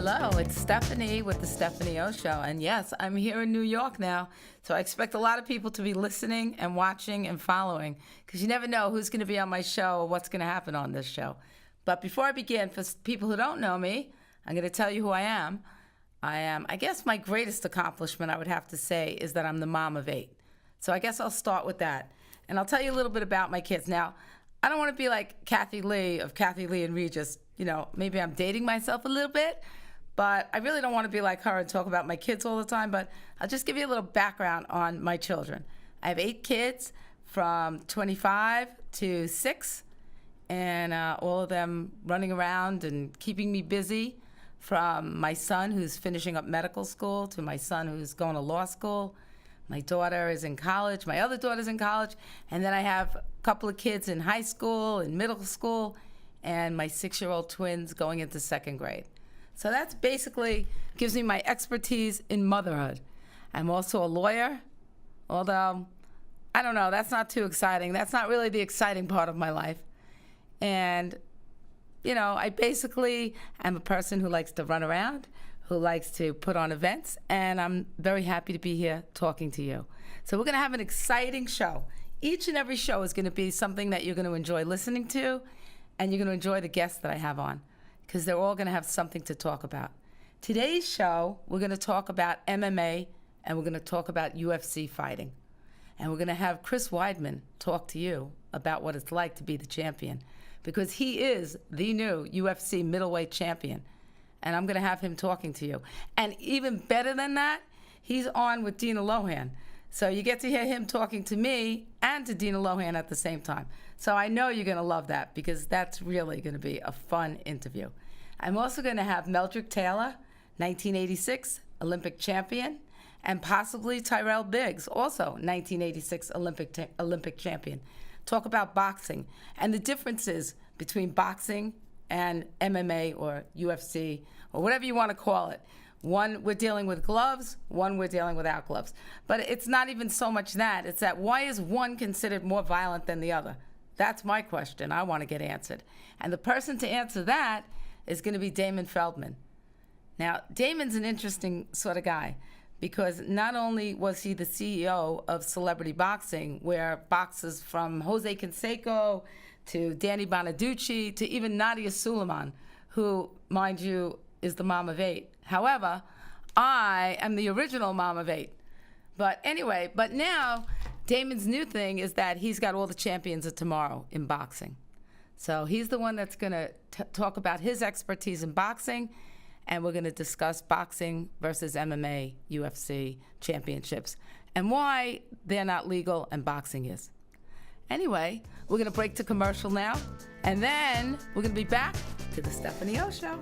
hello. It's Stephanie with the Stephanie O Show. And yes, I'm here in New York now. So I expect a lot of people to be listening and watching and following because you never know who's going to be on my show or what's going to happen on this show. But before I begin, for people who don't know me, I'm going to tell you who I am. I guess my greatest accomplishment, I would have to say, is that I'm the mom of 8. So I guess I'll start with that. And I'll tell you a little bit about my kids. Now, I don't want to be like Kathy Lee of Kathy Lee and Regis. You know, maybe I'm dating myself a little bit, but I really don't want to be like her and talk about my kids all the time. But I'll just give you a little background on my children. I have 8 kids from 25 to 6, and all of them running around and keeping me busy, from my son who's finishing up medical school to my son who's going to law school. My daughter is in college. My other daughter's in college. And then I have a couple of kids in high school and middle school, and my 6-year-old twins going into 2nd grade. So that's basically gives me my expertise in motherhood. I'm also a lawyer, although, I don't know, that's not too exciting. That's not really the exciting part of my life. And, you know, I basically am a person who likes to run around, who likes to put on events, and I'm very happy to be here talking to you. So we're going to have an exciting show. Each and every show is going to be something that you're going to enjoy listening to, and you're going to enjoy the guests that I have on, because they're all going to have something to talk about. Today's show, we're going to talk about MMA, and we're going to talk about UFC fighting. And we're going to have Chris Weidman talk to you about what it's like to be the champion, because he is the new UFC middleweight champion. And I'm going to have him talking to you. And even better than that, he's on with Dina Lohan. So you get to hear him talking to me and to Dina Lohan at the same time. So I know you're going to love that, because that's really going to be a fun interview. I'm also going to have Meldrick Taylor, 1986 Olympic champion, and possibly Tyrell Biggs, also 1986 Olympic champion. Talk about boxing and the differences between boxing and MMA or UFC or whatever you want to call it. One, we're dealing with gloves, one, we're dealing without gloves. But it's not even so much that. It's that, why is one considered more violent than the other? That's my question I want to get answered. And the person to answer that is going to be Damon Feldman. Now, Damon's an interesting sort of guy, because not only was he the CEO of Celebrity Boxing, where boxers from Jose Canseco to Danny Bonaducci to even Nadia Suleiman, who, mind you, is the mom of 8. However, I am the original mom of 8. But anyway, but now Damon's new thing is that he's got all the champions of tomorrow in boxing. So he's the one that's going to talk about his expertise in boxing, and we're going to discuss boxing versus MMA, UFC championships, and why they're not legal and boxing is. Anyway, we're going to break to commercial now, and then we're going to be back to the Stephanie O Show.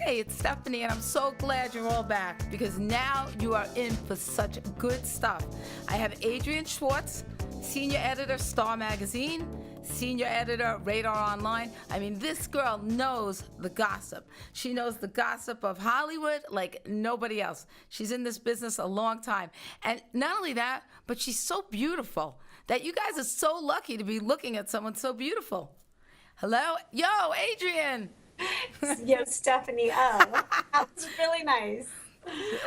Hey, it's Stephanie, and I'm so glad you're all back because now you are in for such good stuff. I have Adrienne Schwartz, senior editor, Star Magazine, senior editor, Radar Online. I mean, this girl knows the gossip. She knows the gossip of Hollywood like nobody else. She's in this business a long time. And not only that, but she's so beautiful that you guys are so lucky to be looking at someone so beautiful. Hello? Yo, Adrienne! Yo, Stephanie O. That was really nice.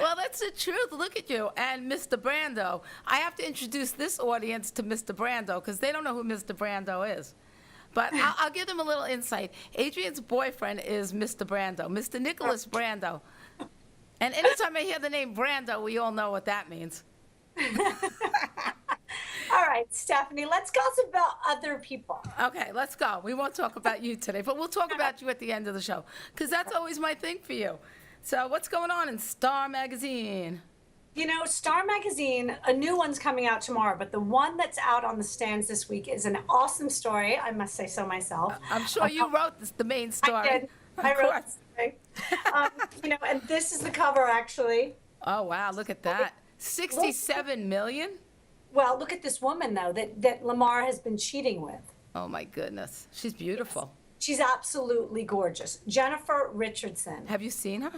Well, that's the truth. Look at you. And Mr. Brando. I have to introduce this audience to Mr. Brando because they don't know who Mr. Brando is. But I'll give them a little insight. Adrienne's boyfriend is Mr. Brando, Mr. Nicholas Brando. And anytime I hear the name Brando, we all know what that means. All right, Stephanie, let's gossip about other people. Okay, let's go. We won't talk about you today, but we'll talk about you at the end of the show because that's always my thing for you. So what's going on in Star Magazine? You know, Star Magazine, a new one's coming out tomorrow, but the one that's out on the stands this week is an awesome story. I must say so myself. I'm sure you wrote this, the main story. I did. I wrote the story. You know, and this is the cover, actually. Oh, wow, look at that. 67 million? Well, look at this woman, though, that Lamar has been cheating with. Oh, my goodness. She's beautiful. She's absolutely gorgeous. Jennifer Richardson. Have you seen her?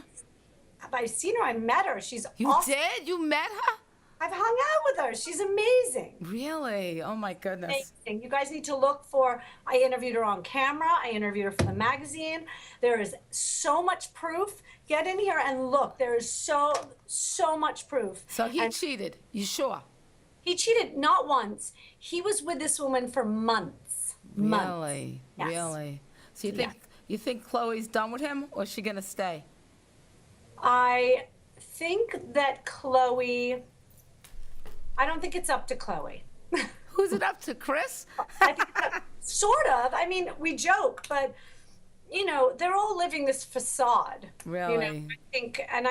I've seen her. I met her. She's You awesome. did? You met her? I've hung out with her. She's amazing. Really? Oh, my goodness. Amazing. You guys need to look for, I interviewed her on camera. I interviewed her for the magazine. There is so much proof. Get in here and look. There is so much proof. So he And cheated. You sure? he cheated not once. He was with this woman for months. Months. Really? Yes. Really? So Yes. you think Chloe's done with him or is she going to stay? I think that Chloe, I don't think it's up to Chloe. Who's it up to, Chris? I think sort of. I mean, we joke, but you know, they're all living this facade. You know, Really? I think, and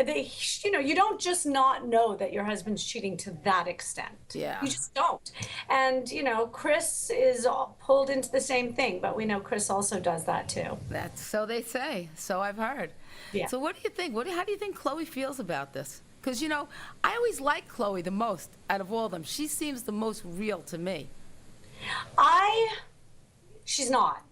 they, you know, you don't just not know that your husband's cheating to that extent. Yeah. You just don't. And you know, Chris is all pulled into the same thing, but we know Chris also does that too. That's so they say. So I've heard. Yeah. So what do you think? How do you think Chloe feels about this? Because, you know, I always like Chloe the most out of all of them. She seems the most real to me. She's not.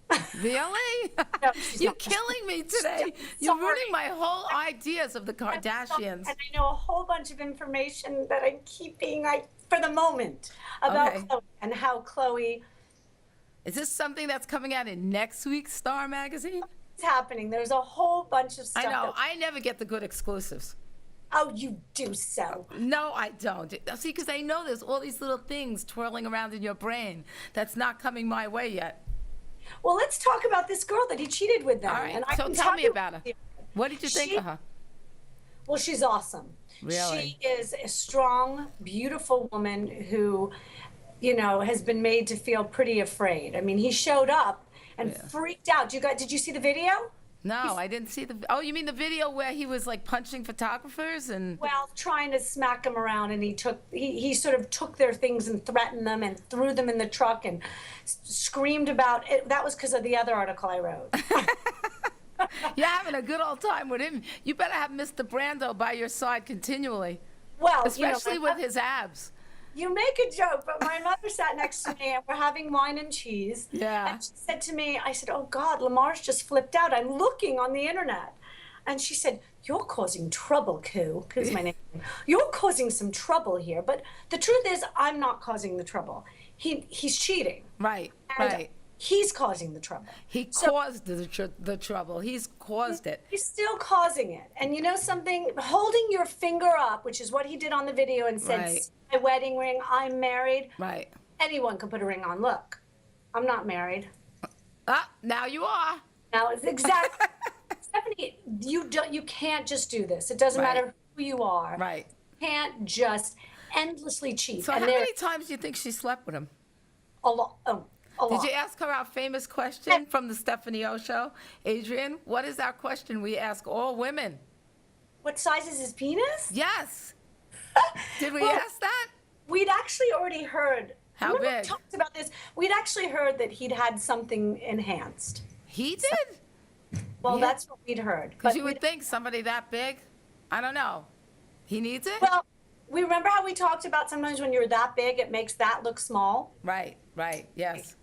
Really? No, she's You're not. killing me today. You're ruining my whole ideas of the Kardashians. And I know a whole bunch of information that I'm keeping for the moment about Okay. Chloe and how Chloe Is this something that's coming out in next week's Star Magazine? is happening. There's a whole bunch of stuff. I know. I never get the good exclusives. Oh, you do so. No, I don't. See, because I know there's all these little things twirling around in your brain that's not coming my way yet. Well, let's talk about this girl that he cheated with then. All right, And I so can tell me you- about her. What did you think She- of her? Well, she's awesome. Really? She is a strong, beautiful woman who, you know, has been made to feel pretty afraid. I mean, he showed up and freaked out. Did you see the video? No, I didn't see the. Oh, you mean the video where he was like punching photographers and? Well, trying to smack them around, and he sort of took their things and threatened them and threw them in the truck and screamed about it. That was because of the other article I wrote. You're having a good old time with him. You better have Mr. Brando by your side continually, Well, especially you know, with his abs. you make a joke, but my mother sat next to me and we're having wine and cheese. Yeah. And she said to me, I said, oh God, Lamar's just flipped out. I'm looking on the internet. And she said, you're causing trouble, Koo. Koo's my name. You're causing some trouble here. But the truth is, I'm not causing the trouble. He's cheating. Right, And right. he's causing the trouble. He caused the trouble. He's caused it. He's still causing it. And you know something? Holding your finger up, which is what he did on the video and said, Right. "See my wedding ring, I'm married." Right. Anyone can put a ring on. Look, I'm not married. Ah, now you are. Now it's exactly Stephanie, you can't just do this. It doesn't Right. matter who you are. Right. You can't just endlessly cheat. So and how there many times do you think she slept with him? a lot. A Did lot. you ask her our famous question from the Stephanie O Show? Adrienne, what is our question we ask all women? What size is his penis? Yes. Did we Well, ask that? We'd actually already heard. How remember we big? talked about this. We'd actually heard that he'd had something enhanced. He did? Well, Yeah. that's what we'd heard. Because But you would think somebody that big, I don't know. He needs it? well, we remember how we talked about sometimes when you're that big, it makes that look small. Right, right, yes.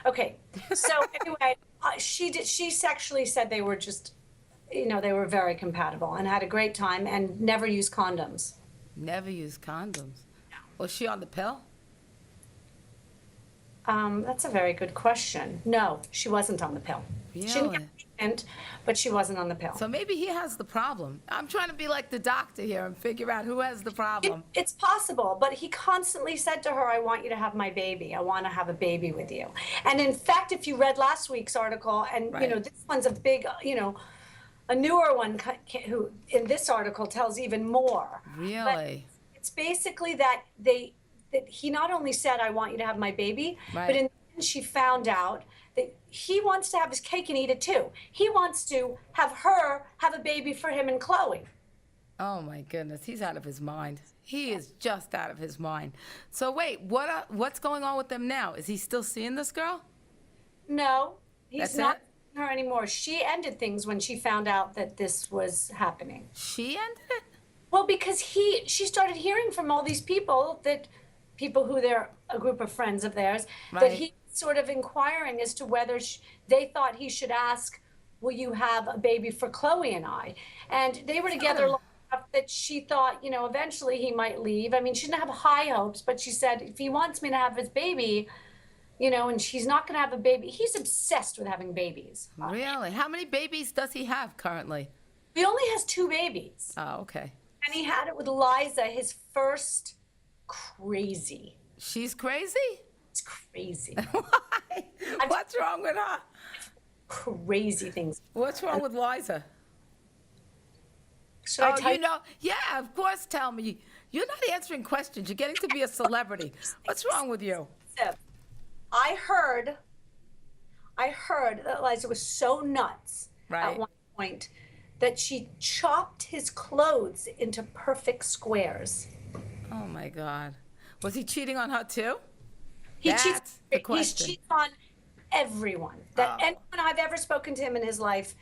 Okay. So anyway, she sexually said they were just, they were very compatible and had a great time and never used condoms. Never use condoms. Was she on the pill? That's a very good question. No, she wasn't on the pill. She didn't Really? get pregnant, but she wasn't on the pill. So maybe he has the problem. I'm trying to be like the doctor here and figure out who has the problem. It's possible, but he constantly said to her, I want you to have my baby. I want to have a baby with you. And in fact, if you read last week's article, and Right. this one's a big, a newer one who in this article tells even more. Really? But it's basically that he not only said, I want you to have my baby, Right. but in the end she found out that he wants to have his cake and eat it too. He wants to have her have a baby for him and Chloe. Oh my goodness, he's out of his mind. He is just out of his mind. So wait, what's going on with them now? Is he still seeing this girl? No, he's That's not it? seeing her anymore. She ended things when she found out that this was happening. She ended it? Well, because she started hearing from all these people who they're a group of friends of theirs, that Right. he sort of inquiring as to whether they thought he should ask, will you have a baby for Chloe and I? And they were together long enough that she thought, eventually he might leave. I mean, she didn't have high hopes, but she said, if he wants me to have his baby, and she's not going to have a baby. He's obsessed with having babies. Really? How many babies does he have currently? He only has 2 babies. Oh, okay. And he had it with Liza, his first crazy. She's crazy? It's crazy. Why? What's wrong with her? Crazy things. What's wrong with Liza? Should I Oh, tell you? yeah, of course, tell me. You're not answering questions. You're getting to be a celebrity. What's wrong with you? I heard that Liza was so nuts Right. at one point that she chopped his clothes into perfect squares. Oh, my God. Was he cheating on her, too? He That's cheats. the He's question. cheated on everyone. That Oh. anyone I've ever spoken to him in his life,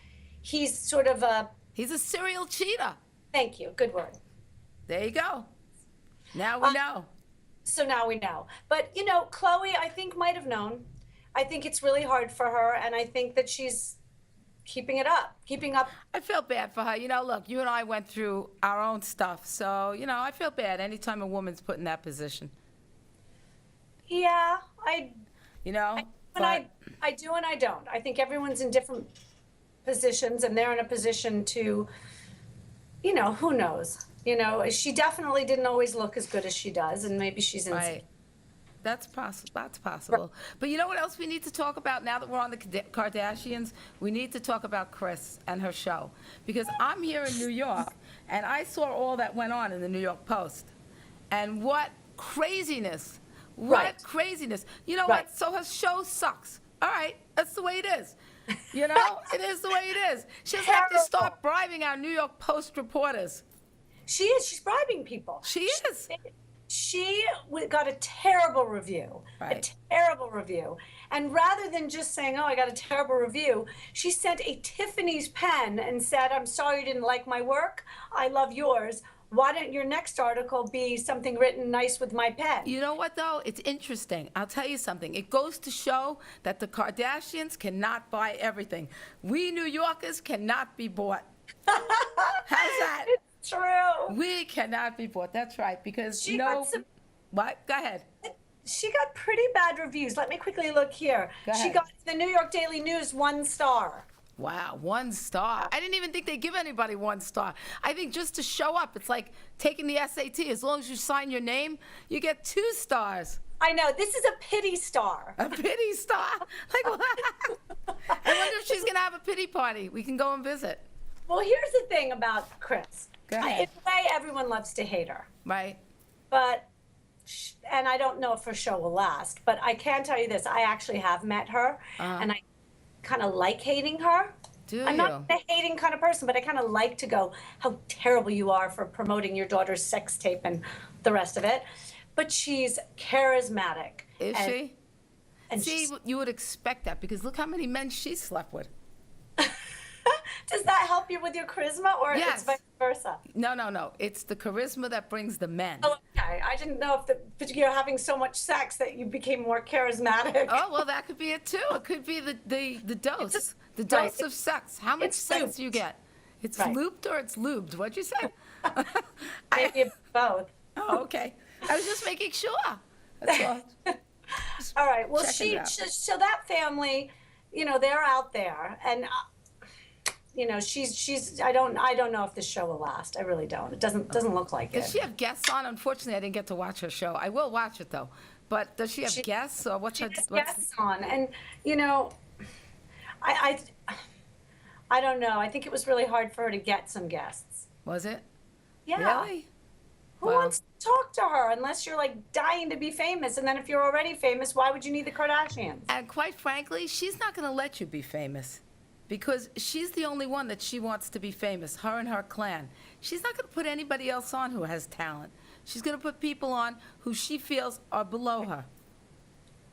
he's sort of a He's a serial cheater. thank you, good word. There you go. Now we know. So now we know. But Chloe, I think might have known. I think it's really hard for her, and I think that she's keeping up. I feel bad for her. Look, you and I went through our own stuff. So, I feel bad anytime a woman's put in that position. Yeah, You know? and I do and I don't. I think everyone's in different positions, and they're in a position to, who knows? She definitely didn't always look as good as she does, and maybe she's in. Right. That's possible. But you know what else we need to talk about now that we're on the Kardashians? We need to talk about Kris and her show. Because I'm here in New York, and I saw all that went on in the New York Post. And what craziness. What Right. craziness. You know Right. what? So her show sucks. All right, that's the way it is. It is the way it is. She doesn't have to Terrible. start bribing our New York Post reporters. She is. She's bribing people. She is. She got a terrible review. Right. A terrible review. And rather than just saying, oh, I got a terrible review, she sent a Tiffany's pen and said, I'm sorry you didn't like my work. I love yours. Why don't your next article be something written nice with my pen? You know what, though? It's interesting. I'll tell you something. It goes to show that the Kardashians cannot buy everything. We New Yorkers cannot be bought. How's that? It's true. We cannot be bought. That's right. Because She got some- What? Go ahead. She got pretty bad reviews. Let me quickly look here. Go She ahead. got the New York Daily News 1 star. Wow, 1 star. I didn't even think they give anybody 1 star. I think just to show up, it's like taking the SAT. As long as you sign your name, you get 2 stars. I know, this is a pity star. A pity star? Like what? I wonder if she's going to have a pity party. We can go and visit. Well, here's the thing about Kris. Go ahead. In a way, everyone loves to hate her. Right? But, and I don't know if her show will last, but I can tell you this. I actually have met her, and I kind of like hating her. Do I'm you? not a hating kind of person, but I kind of like to go, how terrible you are for promoting your daughter's sex tape and the rest of it. But she's charismatic. Is and- she? And See, she's, you would expect that because look how many men she slept with. Does that help you with your charisma, or it's Yes. vice versa? No, no, no. It's the charisma that brings the men. Oh, okay. I didn't know if but you're having so much sex that you became more charismatic. Oh, well, that could be it too. It could be the dose. The right. dose of sex. How much It's sex do you looped. get? It's Right. looped or it's lubed? What'd you say? Maybe both. Oh, okay. I was just making sure. That's all. All right. Well, Checking it out. so that family, they're out there, and she's. I don't know if this show will last. I really don't. It doesn't look like Does it. she have guests on? Unfortunately, I didn't get to watch her show. I will watch it though. But does she have She- guests or what's She her? has What's, guests on, and I I don't know. I think it was really hard for her to get some guests. was it? Yeah. Really? Who Wow. wants to talk to her unless you're like dying to be famous? And then if you're already famous, why would you need the Kardashians? And quite frankly, she's not going to let you be famous because she's the only one that she wants to be famous, her and her clan. She's not going to put anybody else on who has talent. She's going to put people on who she feels are below her.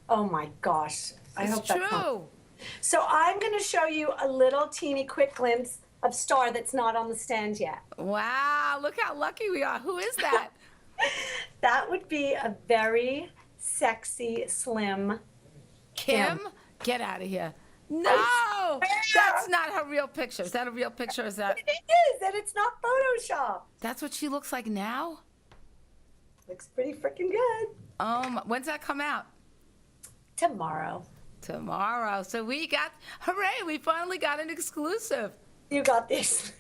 Oh my gosh. I It's hope that's not. true. So I'm going to show you a little teeny quick glimpse of Star that's not on the stand yet. Wow, look how lucky we are. Who is that? That would be a very sexy, slim. Kim? Get out of here. No, swear. that's not her real picture. Is that a real picture? Is that? It is, and it's not Photoshop. That's what she looks like now? Looks pretty freaking good. When's that come out? Tomorrow. Tomorrow. So we got, hooray, we finally got an exclusive. You got this.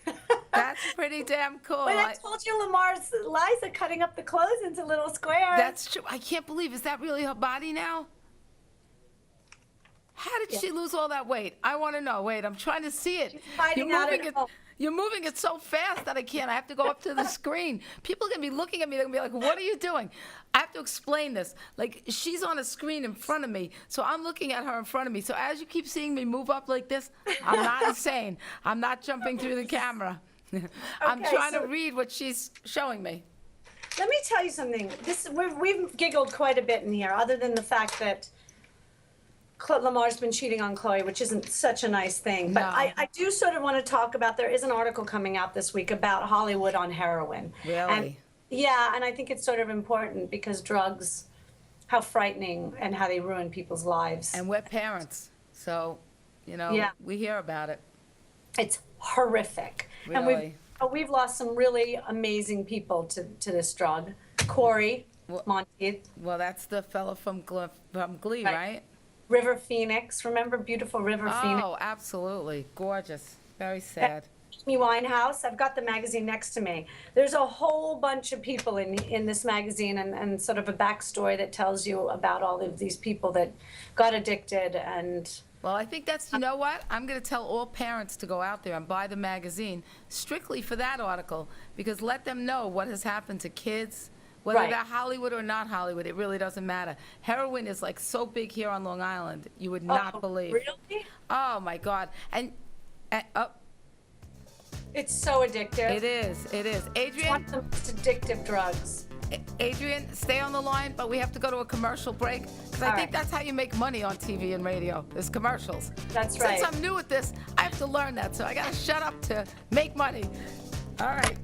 That's pretty damn cool. When I told you Lamar's Liza cutting up the clothes into little squares. That's true. I can't believe, is that really her body now? How did she lose all that weight? I want to know. Wait, I'm trying to see it. She's hiding out at home. You're moving it so fast that I can't. I have to go up to the screen. People are going to be looking at me. They're going to be like, what are you doing? I have to explain this. Like, she's on a screen in front of me, so I'm looking at her in front of me. So as you keep seeing me move up like this, I'm not insane. I'm not jumping through the camera. I'm Okay, trying to so- read what she's showing me. Let me tell you something. We've giggled quite a bit in here, other than the fact that Lamar's been cheating on Chloe, which isn't such a nice thing. But No. I do sort of want to talk about, there is an article coming out this week about Hollywood on heroin. Really? And, yeah, and I think it's sort of important because drugs, how frightening and how they ruin people's lives. And we're parents, so, Yeah. we hear about it. It's horrific. And Really? we've lost some really amazing people to this drug. Corey Well- Monteith, Well, that's the fellow from Glee, Right. right? River Phoenix. Remember beautiful River Phoenix? Oh, absolutely. Gorgeous. Very sad. Amy Winehouse. I've got the magazine next to me. There's a whole bunch of people in this magazine, and sort of a backstory that tells you about all of these people that got addicted. And Well, I think that's, you know what? I'm going to tell all parents to go out there and buy the magazine strictly for that article, because let them know what has happened to kids, whether Right. they're Hollywood or not Hollywood. It really doesn't matter. Heroin is like so big here on Long Island, you would not Oh, believe. Really? Oh, my God. And oh, It's so addictive. it is. It is. It's Adrian? one of the most addictive drugs. Adrian, stay on the line, but we have to go to a commercial break because I All think right. that's how you make money on TV and radio, is commercials. That's right. Since I'm new at this, I have to learn that, so I got to shut up to make money. All right.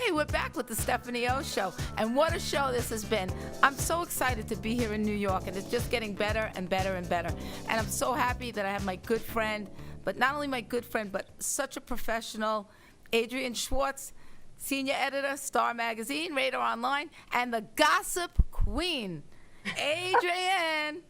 Hey, we're back with the Stephanie O Show, and what a show this has been. I'm so excited to be here in New York, and it's just getting better and better and better. And I'm so happy that I have my good friend, but not only my good friend, but such a professional, Adrienne Schwartz, senior editor, Star Magazine, Radar Online, and the gossip queen, Adrienne.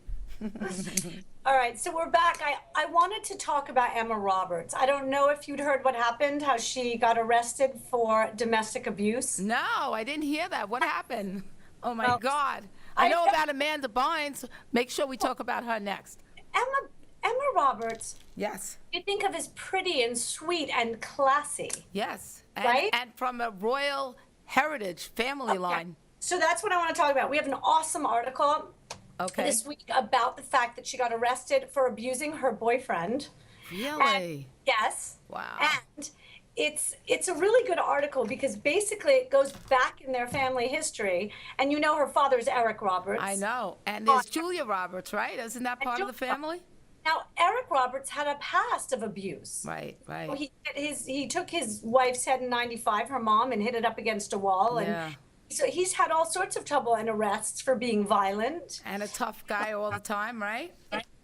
All right, so we're back. I wanted to talk about Emma Roberts. I don't know if you'd heard what happened, how she got arrested for domestic abuse. No, I didn't hear that. What happened? Oh, my Well, God. I know I- about Amanda Bynes. Make sure we talk about her next. Emma Roberts, Yes. you think of as pretty and sweet and classy. Yes. And, Right? and from a royal heritage family line. So that's what I want to talk about. We have an awesome article Okay. this week about the fact that she got arrested for abusing her boyfriend. Really? Yes. Wow. And it's a really good article because basically it goes back in their family history, and you know her father's Eric Roberts. I know. And there's Julia Roberts, right? Isn't that part of the Julia- family? Now Eric Roberts had a past of abuse. Right, right. So he took his wife's head in '95, her mom, and hit it up against a wall, and Yeah. so he's had all sorts of trouble and arrests for being violent. And a tough guy all the time, right?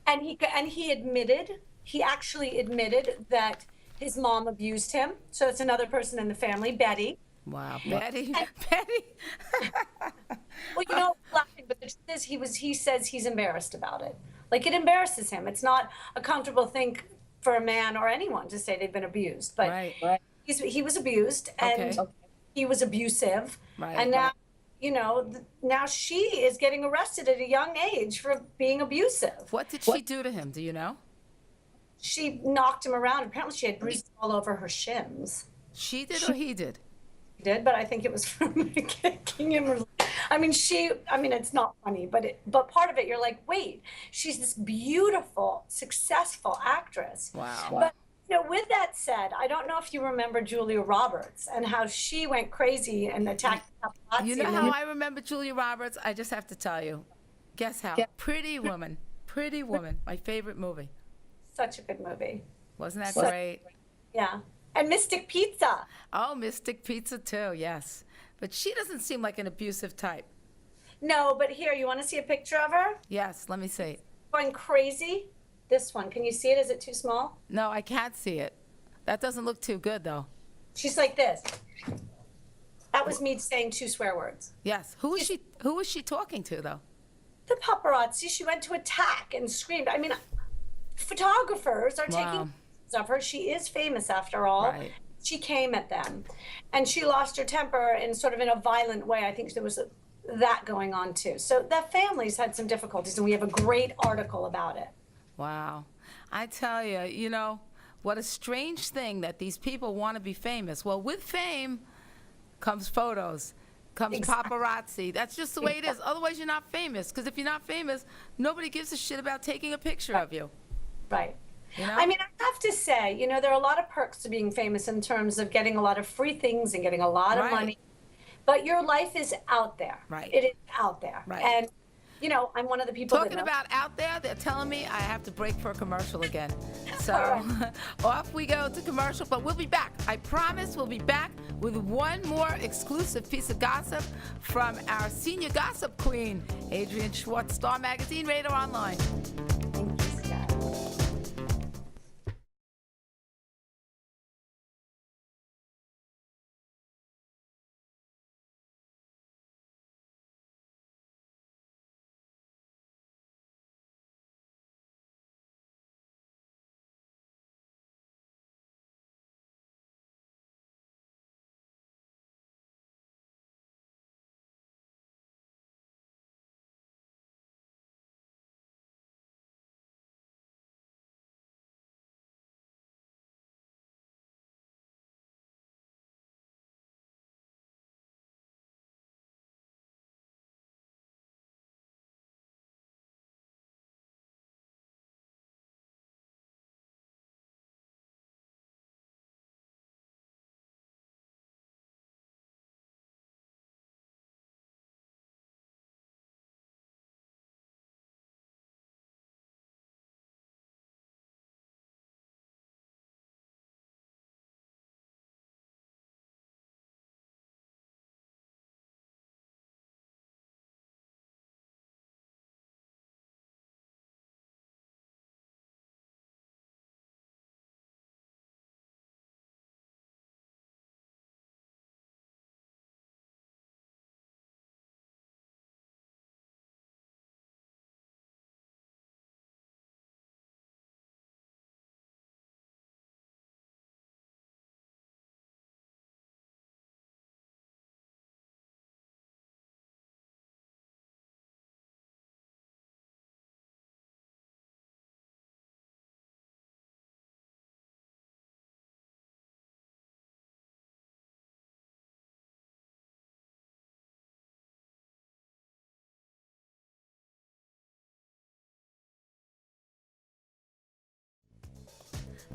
And he actually admitted that his mom abused him. So it's another person in the family, Betty. Wow. Betty. Betty. Well, you know, laughing, but the truth is, he says he's embarrassed about it. Like, it embarrasses him. It's not a comfortable thing for a man or anyone to say they've been abused. But Right. he was abused, and Okay. he was abusive. Right, And now, right. you know, now she is getting arrested at a young age for being abusive. What did she do to him? Do you know? She knocked him around. Apparently, she had bruises all over her shins. She did or he did? She did, but I think it was from kicking him. I mean, it's not funny, but part of it, you're like, wait, she's this beautiful, successful actress. Wow. But you know, with that said, I don't know if you remember Julia Roberts and how she went crazy and attacked paparazzi. You know how I remember Julia Roberts? I just have to tell you. Guess how? Pretty Woman. Pretty Woman. My favorite movie. Such a good movie. Wasn't that great? Yeah. And Mystic Pizza. Oh, Mystic Pizza too, yes. But she doesn't seem like an abusive type. No, but here, you want to see a picture of her? Yes, let me see. Going crazy. This one. Can you see it? Is it too small? No, I can't see it. That doesn't look too good, though. She's like this. That was me saying 2 swear words. Yes. Who is she talking to, though? The paparazzi, she went to attack and screamed. I mean, photographers are Wow. taking pictures of her. She is famous after all. Right. She came at them, and she lost her temper in sort of in a violent way. I think there was that going on too. So that family's had some difficulties, and we have a great article about it. Wow. I tell you, you know, what a strange thing that these people want to be famous. Well, with fame comes photos, comes Exactly. paparazzi. That's just the way it is. Otherwise, you're not famous. Because if you're not famous, nobody gives a shit about taking a picture of you. Right. You know? I mean, I have to say, you know, there are a lot of perks to being famous in terms of getting a lot of free things and getting a lot of Right. money. But your life is out there. Right. It is out there. Right. And, you know, I'm one of the people Talking that know. about out there, they're telling me I have to break for a commercial again. So All off we go to commercial, but we'll be back. I promise we'll be back with one more exclusive piece of gossip from our senior gossip queen, Adrienne Schwartz, Star Magazine, Radar Online.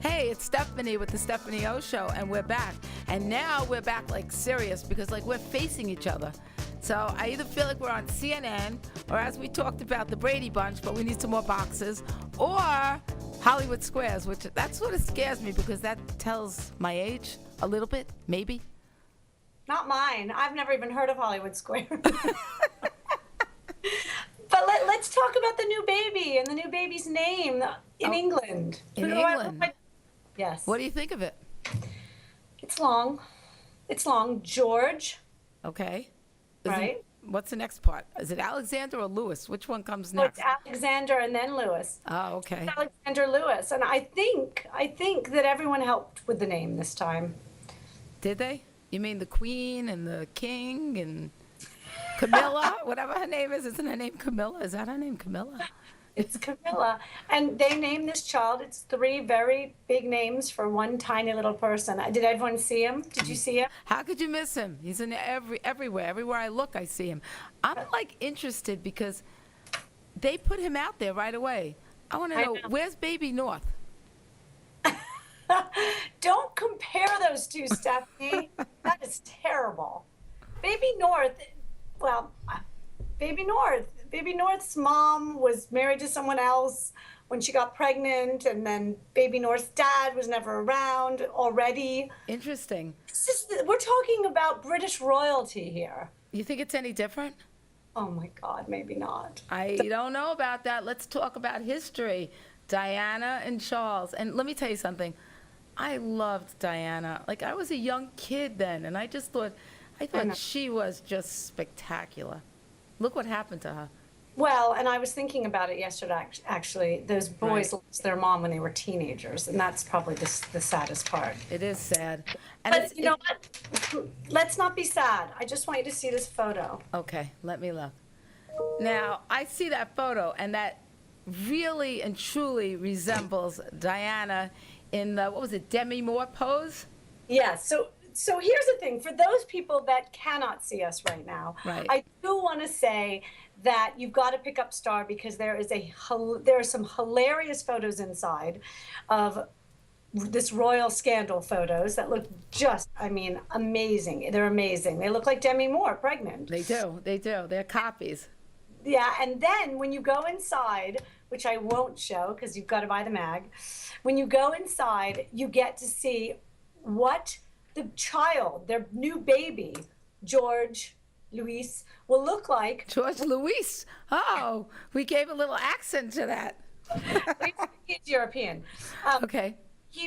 Hey, it's Stephanie with the Stephanie O Show, and we're back. And now we're back like serious because like we're facing each other. So I either feel like we're on CNN, or as we talked about, the Brady Bunch, but we need some more boxes, or Hollywood Squares, which that sort of scares me because that tells my age a little bit, maybe. Not mine. I've never even heard of Hollywood Square. But let's talk about the new baby and the new baby's name in England. In England? Yes. What do you think of it? It's long. It's long. George, Okay. right? What's the next part? Is it Alexander or Lewis? Which one comes Oh, it's next? Alexander and then Lewis. Oh, okay. Alexander Lewis. And I think that everyone helped with the name this time. Did they? You mean the Queen and the King and Camilla, whatever her name is? Isn't her name Camilla? Is that her name, Camilla? It's Camilla. And they named this child. It's 3 very big names for one tiny little person. Did everyone see him? Did you see him? How could you miss him? He's in everywhere. Everywhere I look, I see him. I'm like interested because they put him out there right away. I want to I know, know. where's Baby North? Don't compare those two, Stephanie. That is terrible. Baby North, well, Baby North's mom was married to someone else when she got pregnant, and then Baby North's dad was never around already. Interesting. We're talking about British royalty here. You think it's any different? Oh my God, maybe not. I don't know about that. Let's talk about history. Diana and Charles. And let me tell you something. I loved Diana. Like, I was a young kid then, and I know. thought she was just spectacular. Look what happened to her. Well, and I was thinking about it yesterday, actually. Those boys Right. lost their mom when they were teenagers, and that's probably the saddest part. It is sad. And But you know what? Let's not be sad. I just want you to see this photo. Okay, let me look. Now, I see that photo, and that really and truly resembles Diana in the, what was it, Demi Moore pose? Yes. So here's the thing. For those people that cannot see us right now, Right. I do want to say that you've got to pick up Star because there are some hilarious photos inside of this royal scandal photos that look just, I mean, amazing. They're amazing. They look like Demi Moore pregnant. They do. They're copies. Yeah, and then when you go inside, which I won't show because you've got to buy the mag, when you go inside, you get to see what the child, their new baby, George Luis, will look like. George Luis. Oh, we gave a little accent to that. He's European. Okay.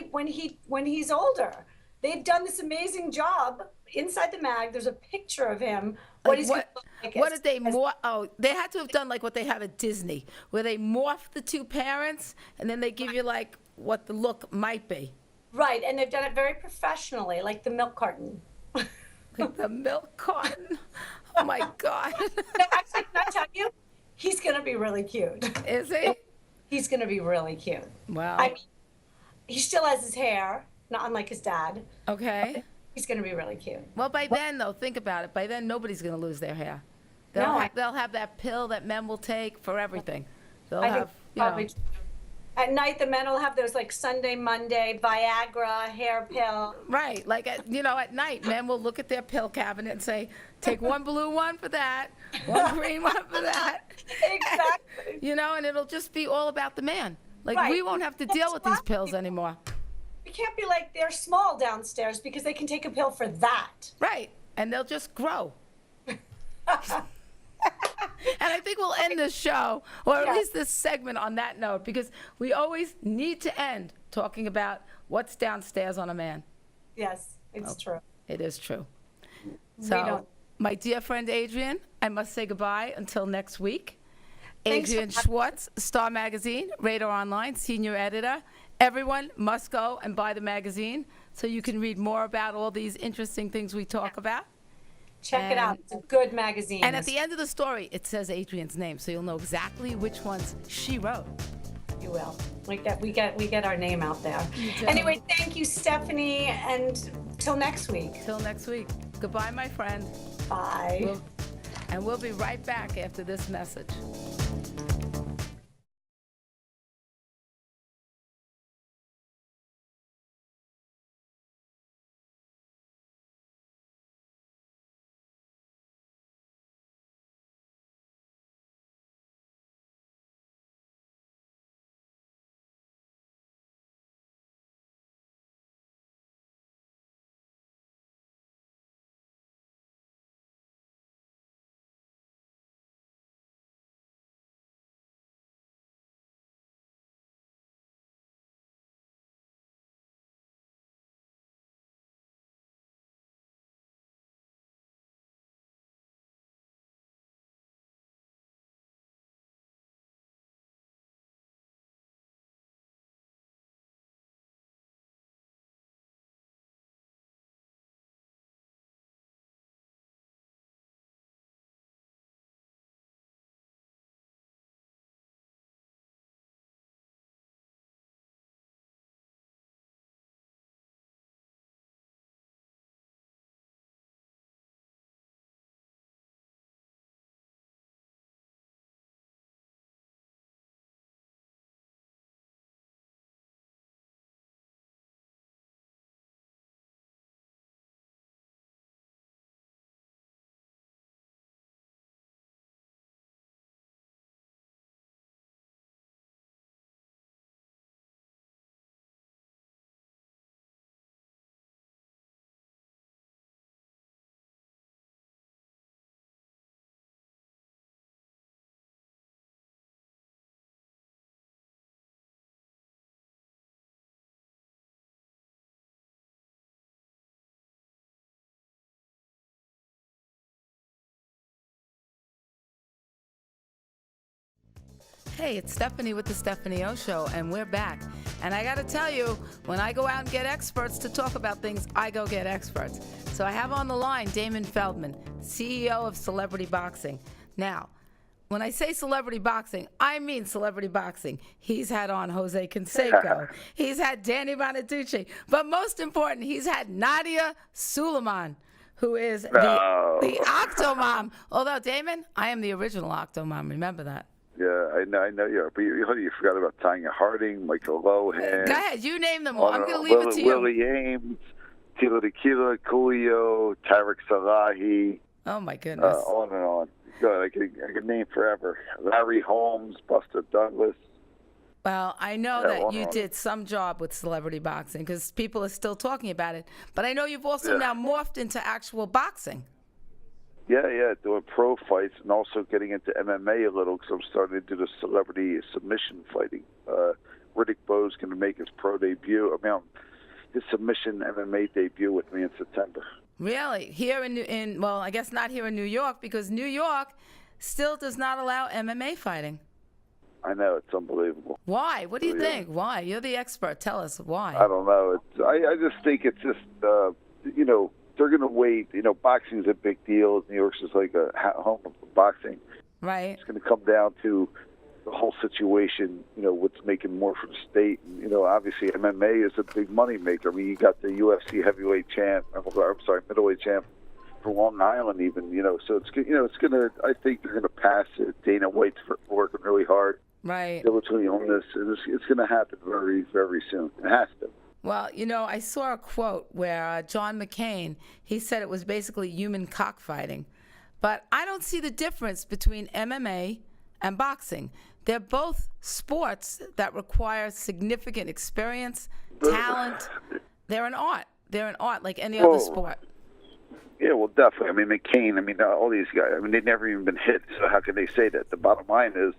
When he's older, they've done this amazing job inside the mag. There's a picture of him. Like He's what? gonna look like What as- did they morph? Oh, they had to have done like what they have at Disney, where they morph the two parents, and then they give you like what the look might be. Right, and they've done it very professionally, like the milk carton. Like the milk carton. Oh my God. No, actually, can I tell you? He's gonna be really cute. Is he? He's gonna be really cute. Wow. I mean, he still has his hair, not unlike his dad. Okay. He's gonna be really cute. Well, by then, though, think about it. By then, nobody's going to lose their hair. No, They'll have that pill that men will take for everything. They'll I have, think you know, probably at night the men will have those like Sunday, Monday, Viagra, hair pill. right. Like, at night, men will look at their pill cabinet and say, take one blue one for that, one green one for that. Exactly. You know, and it'll just be all about the man. Like, Right. we won't have to deal with these pills anymore. We can't be like they're small downstairs because they can take a pill for that. Right. And they'll just grow. And I think we'll end this show, or at Yeah. least this segment, on that note, because we always need to end talking about what's downstairs on a man. Yes, it's true. It is true. We So, don't. my dear friend Adrian, I must say goodbye until next week. Thanks for Adrian having Schwartz, Star Magazine, Radar Online, senior editor. Everyone must go and buy the magazine so you can read more about all these interesting things we talk about. Check it out. It's a good magazine. And at the end of the story, it says Adrian's name, so you'll know exactly which ones she wrote. You will. We get our name out there. do. Anyway, thank you, Stephanie, and till next week. Till next week. Goodbye, my friend. Bye. And we'll be right back after this message. Hey, it's Stephanie with the Stephanie O Show, and we're back. And I got to tell you, when I go out and get experts to talk about things, I go get experts. So I have on the line Damon Feldman, CEO of Celebrity Boxing. Now, when I say celebrity boxing, I mean celebrity boxing. He's had on Jose Canseco. He's had Danny Bonaduce. But most important, he's had Nadia Suleiman, who is the Octomom. Although, Damon, I am the original Octomom. Remember that. Yeah, I know you are. But you forgot about Tanya Harding, Michael Lohan. Go ahead. You name them all. I'm going to leave it to you. Willie Ames, Tila Tequila, Coolio, Tarek Salahi. Oh, my goodness. On and on. Good. I could name forever. Larry Holmes, Buster Douglas. Well, I know that you did some job with celebrity boxing because people are still talking about it. But I know you've also now morphed into actual boxing. Yeah, doing pro fights and also getting into MMA a little because I'm starting to do the celebrity submission fighting. Riddick Bowe's going to make his pro debut. His submission MMA debut with me in September. Really? Here in well, I guess not here in New York because New York still does not allow MMA fighting. I know, it's unbelievable. Why? What do you think? Why? You're the expert. Tell us why. I don't know. I just think it's just, they're going to wait. Boxing is a big deal. New York's just like a home of boxing. Right. It's going to come down to the whole situation, what's making more for the state. And, obviously MMA is a big money maker. I mean, you got the UFC middleweight champ for Long Island even, so it's going to, I think they're going to pass it. Dana White's working really hard. Right. Diligently on this. And it's going to happen very, very soon. It has to. Well, I saw a quote where John McCain, he said it was basically human cockfighting. But I don't see the difference between MMA and boxing. They're both sports that require significant experience, talent. They're an art. They're an art like any other sport. Yeah, well, definitely. I mean, McCain, all these guys, they've never even been hit, so how can they say that? The bottom line is,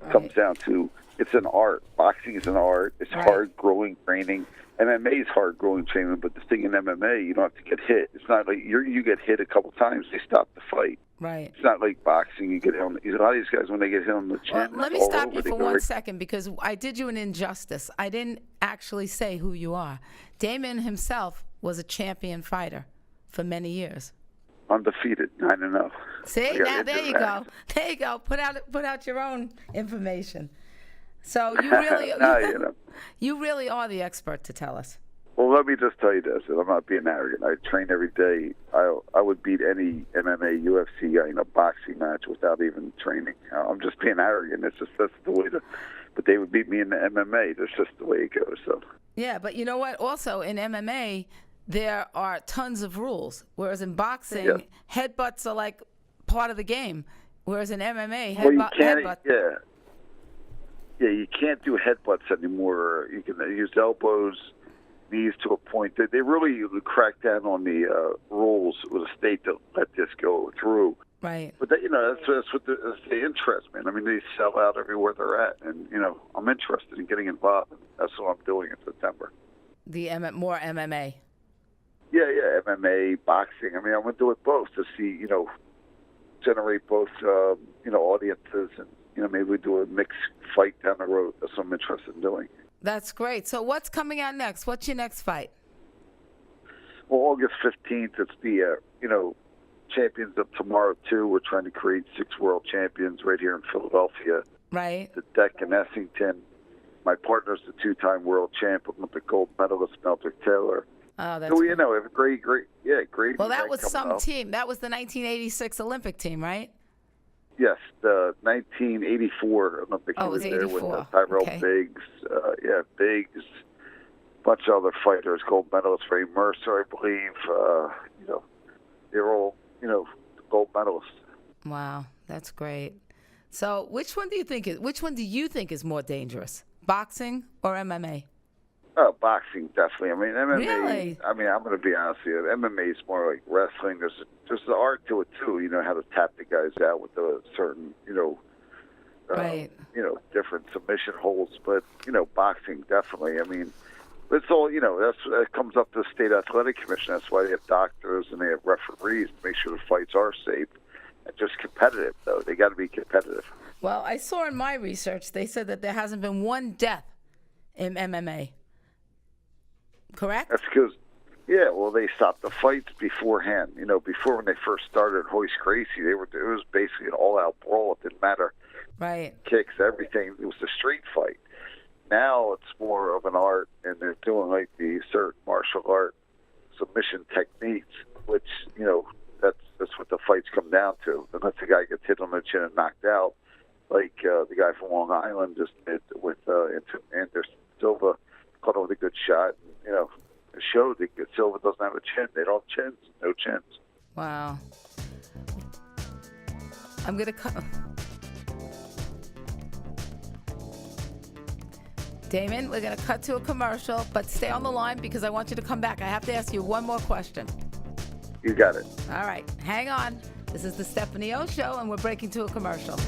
it comes down to, it's an art. Boxing is an art. It's hard-growing training. MMA is hard-growing training, but the thing in MMA, you don't have to get hit. It's not like you get hit a couple times, they stop the fight. Right. It's not like boxing. You get hit on. A lot of these guys, when they get hit on the chin, well, let me stop you for 1 second because I did you an injustice. I didn't actually say who you are. Damon himself was a champion fighter for many years. Undefeated, 9-0. See, now there you go. There you go. Put out your own information. So you really, you really are the expert to tell us. Well, let me just tell you this, and I'm not being arrogant. I train every day. I would beat any MMA, UFC guy in a boxing match without even training. I'm just being arrogant. That's the way but they would beat me in the MMA. That's just the way it goes. So. Yeah, but you know what? Also in MMA, there are tons of rules, whereas in boxing, headbutts are like part of the game. Whereas in MMA, headbutts. Yeah, you can't do headbutts anymore. You can use elbows, knees to a point. They really cracked down on the rules with the state to let this go through. Right. But that's what they interest me. I mean, they sell out everywhere they're at, and I'm interested in getting involved. That's what I'm doing in September. More MMA. Yeah, MMA, boxing. I mean, I'm going to do it both to see, generate both, audiences and. Maybe we do a mixed fight down the road. That's what I'm interested in doing. That's great. So what's coming out next? What's your next fight? Well, August 15th, it's the, Champions of Tomorrow 2. We're trying to create 6 world champions right here in Philadelphia. Right. The deck in Essington. My partner's the 2-time world champ, Olympic gold medalist, Meldrick Taylor. Oh, that's so, we have a great. Well, that was some team. That was the 1986 Olympic team, right? Yes, the 1984 Olympic team was there with Tyrell Biggs. Biggs, bunch of other fighters, gold medalists, Ray Mercer, I believe. They're all, gold medalists. Wow, that's great. So, which one do you think is more dangerous, boxing or MMA? Boxing, definitely. I mean, MMA. Really? I mean, I'm going to be honest with you. MMA is more like wrestling. There's the art to it too. How to tap the guys out with a certain, different submission holds. But boxing definitely. I mean, it's all that comes up to the state athletic commission. That's why they have doctors and they have referees to make sure the fights are safe. and just competitive, though. They got to be competitive. Well, I saw in my research, they said that there hasn't been one death in MMA. Correct? That's because, yeah, well, they stopped the fights beforehand. You know, before when they first started Hoist Gracie, it was basically an all-out brawl. It didn't matter. Right. Kicks, everything. It was a street fight. Now it's more of an art, and they're doing like the certain martial art submission techniques, which, you know, that's what the fights come down to. Unless the guy gets hit on the chin and knocked out, like the guy from Long Island just did with Anderson Silva, caught him with a good shot. You know, it showed that Silva doesn't have a chin. They don't have chins. No chins. Wow. I'm going to cut. Damon, we're going to cut to a commercial, but stay on the line because I want you to come back. I have to ask you one more question. You got it. All right, hang on. This is the Stephanie O Show, and we're breaking to a commercial.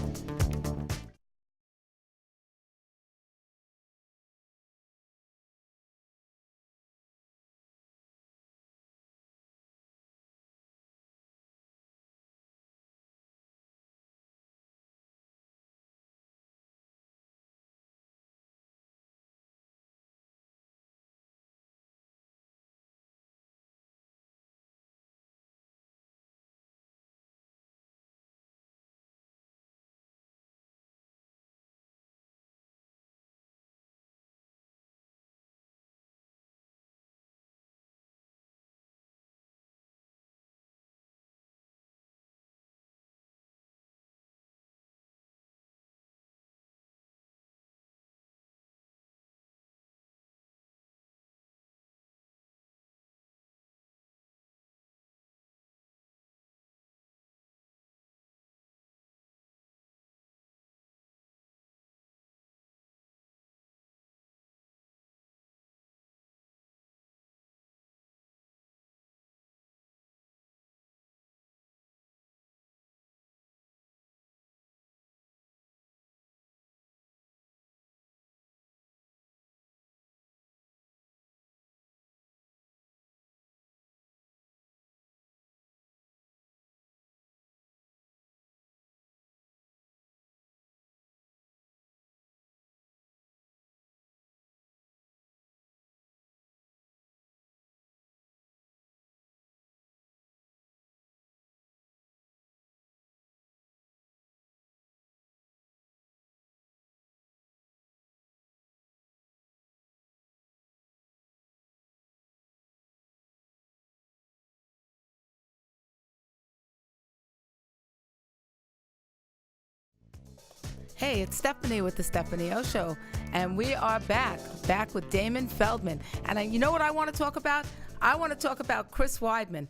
Hey, it's Stephanie with the Stephanie O Show, and we are back with Damon Feldman. And you know what I want to talk about? I want to talk about Chris Weidman.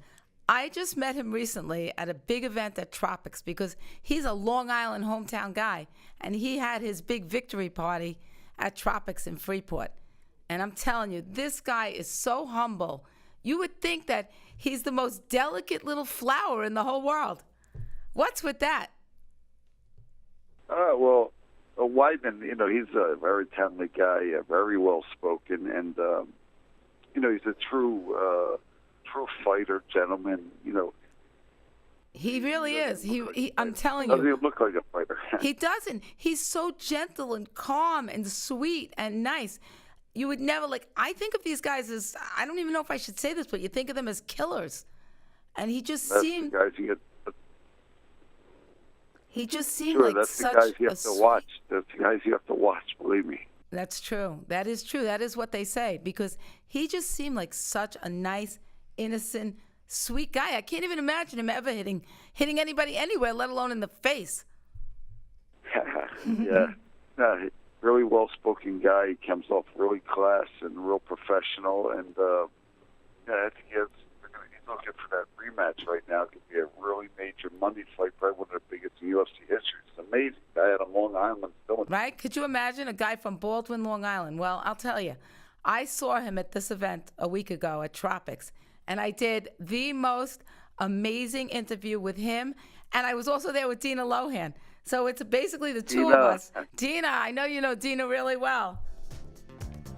I just met him recently at a big event at Tropics because he's a Long Island hometown guy, and he had his big victory party at Tropics in Freeport. And I'm telling you, this guy is so humble. You would think that he's the most delicate little flower in the whole world. What's with that? Well, Weidman, you know, he's a very talented guy, very well spoken, and you know, he's a true fighter, gentleman. You know, he really is. I'm telling doesn't you, even look like a fighter. he doesn't. He's so gentle and calm and sweet and nice. You would never I think of these guys as, I don't even know if I should say this, but you think of them as killers, and he just seemed. The guys you get. He just seemed Sure, like that's such the guys you a have to watch. That's the guys you have to watch, believe me. That's true. That is true. That is what they say, because he just seemed like such a nice, innocent, sweet guy. I can't even imagine him ever hitting anybody anywhere, let alone in the face. Yeah. Really well-spoken guy. He comes off really class and real professional. And, I think he's looking for that rematch right now. It could be a really major money fight, probably one of the biggest in UFC history. It's amazing. Guy out of Long Island doing it. Right? Could you imagine a guy from Baldwin, Long Island? Well, I'll tell you, I saw him at this event a week ago at Tropics, and I did the most amazing interview with him, and I was also there with Dina Lohan. So it's basically the two of us. Dina, I know you know Dina really well.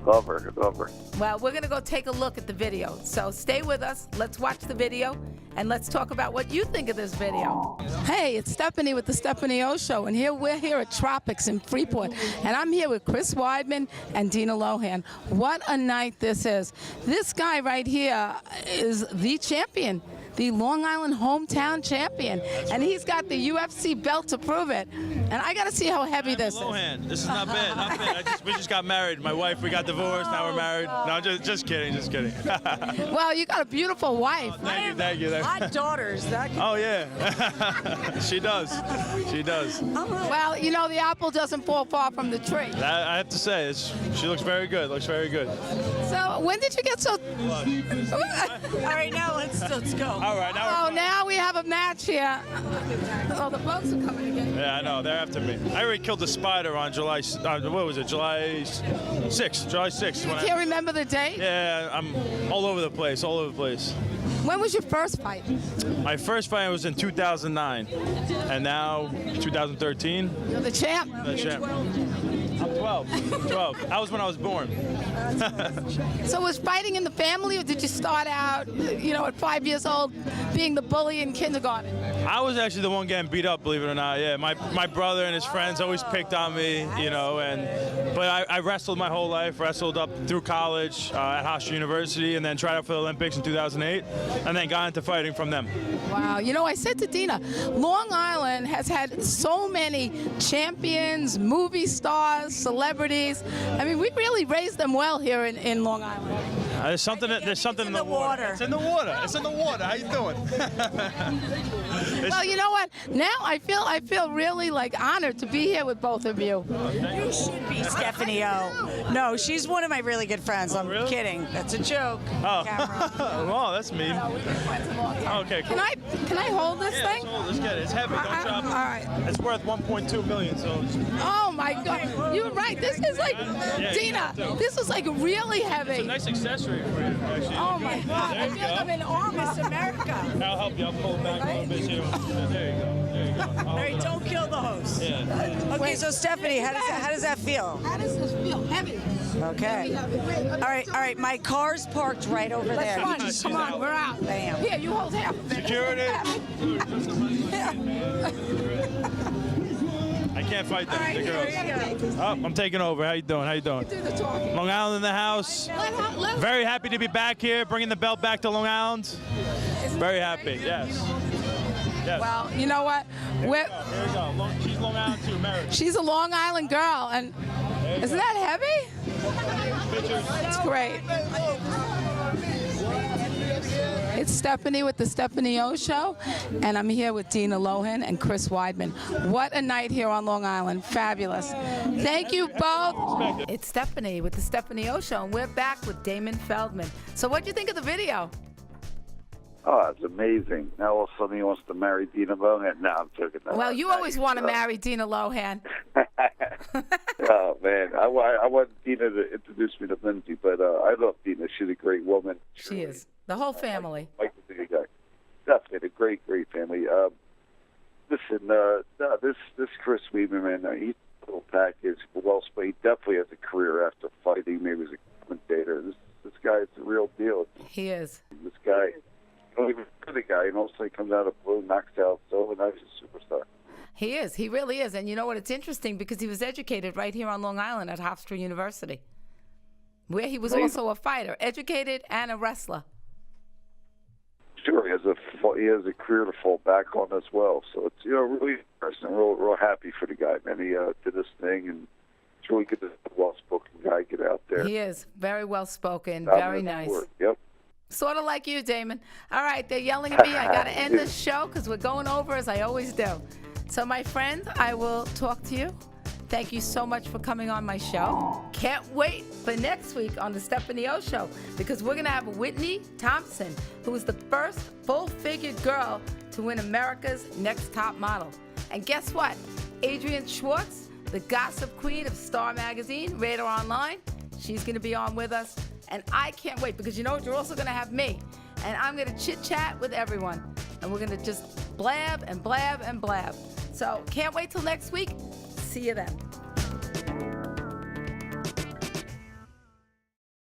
Love her. Love her. Well, we're going to go take a look at the video. So stay with us. Let's watch the video and let's talk about what you think of this video. Hey, it's Stephanie with the Stephanie O Show, and we're here at Tropics in Freeport, and I'm here with Chris Weidman and Dina Lohan. What a night this is. This guy right here is the champion, the Long Island hometown champion, and he's got the UFC belt to prove it. And I got to see how heavy this is. Lohan. This is not bad, not bad. We just got married. My wife, we got divorced. Now we're married. No, just kidding, just kidding. Well, you got a beautiful wife. Thank you. Hot daughters. Oh yeah, she does. She does. Well, you know, the apple doesn't fall far from the tree. I have to say, she looks very good. Looks very good. So when did you get so... All right, now let's go. All right, now. Oh, now we have a match here. Oh, the boats are coming again. Yeah, I know. They're after me. I already killed a spider on July. What was it? July 6th. July 6th. You can't remember the date? Yeah, I'm all over the place. All over the place. When was your first fight? My first fight was in 2009, and now 2013. You're the champ. The champ. I'm 12. That was when I was born. So was fighting in the family, or did you start out, you know, at 5 years old, being the bully in kindergarten? I was actually the one getting beat up, believe it or not. Yeah, my brother and his friends always picked on me, you know, but I wrestled my whole life, wrestled up through college at Hofstra University, and then tried out for the Olympics in 2008, and then got into fighting from them. Wow. You know, I said to Dina, Long Island has had so many champions, movie stars, celebrities. I mean, we really raised them well here in Long Island. There's something in the water. It's in the water. It's in the water. How you doing? Well, you know what? Now I feel really like honored to be here with both of you. You should be Stephanie O. No, she's one of my really good friends. I'm really? kidding. That's a joke. Oh, Camera. well, that's mean. We've been friends a long time. Okay, cool. Can I hold this thing? Let's get it. It's heavy. Don't drop it. All right. It's worth 1.2 million. So. Oh my God! You're right. This is like, Dina. This is like really heavy. It's a nice accessory for you, actually. Oh my God! I There you feel like I'm go. in armor. Miss America. I'll help you. I'll pull it back a little bit here. There you go. There you go. All right, don't kill the host. Yeah. Okay, so Stephanie, how does that feel? How does this feel? Heavy. Okay. All All right. My car's parked right over Let's there. run. Come on, we're out. Bam. Here, you hold half of it. Security. I can't fight them. All right, The here girls. we go. Oh, I'm taking over. How you doing? How you doing? Do the talking. Long Island in the house. Let- Very happy to be back here, bringing the belt back to Long Island. Very happy. Yes. Yes. Well, you know what? We're, Here we go. She's Long Island to America. she's a Long Island girl, and isn't that heavy? Pictures. It's great. It's Stephanie with the Stephanie O Show, and I'm here with Dina Lohan and Chris Weidman. What a night here on Long Island. Fabulous. Thank you both. It's Stephanie with the Stephanie O Show, and we're back with Damon Feldman. So what'd you think of the video? Oh, it's amazing. Now all of a sudden he wants to marry Dina Lohan. No, I'm joking. Well, you always want to marry Dina Lohan. Oh, man. I want Dina to introduce me to Lindsay, but I love Dina. She's a great woman. She is. The whole family. Like the big guy. Definitely a great family. Listen, this Chris Weidman, man, he's a little package. Well, he definitely has a career after fighting. Maybe as a commentator. This guy is the real deal. He is. This guy, you don't even know the guy, and all of a sudden he comes out of blue, knocks out so nice, a superstar. He is. He really is. And you know what? It's interesting because he was educated right here on Long Island at Hofstra University, where he was also a fighter, educated and a wrestler. Sure, he has a career to fall back on as well. So it's really interesting. Real happy for the guy, man. He did this thing, and it's really good to have a well-spoken guy get out there. He is very well spoken, very nice. Yep. Sort of like you, Damon. All right, they're yelling at me. I got to end this show because we're going over as I always do. So, my friend, I will talk to you. Thank you so much for coming on my show. Can't wait for next week on the Stephanie O Show because we're going to have Whitney Thompson, who is the first full-figured girl to win America's Next Top Model. And guess what? Adrienne Schwartz, the gossip queen of Star Magazine, Radar Online, she's going to be on with us. And I can't wait because you know what? You're also going to have me. And I'm going to chit-chat with everyone. And we're going to just blab and blab and blab. So can't wait till next week. See you then.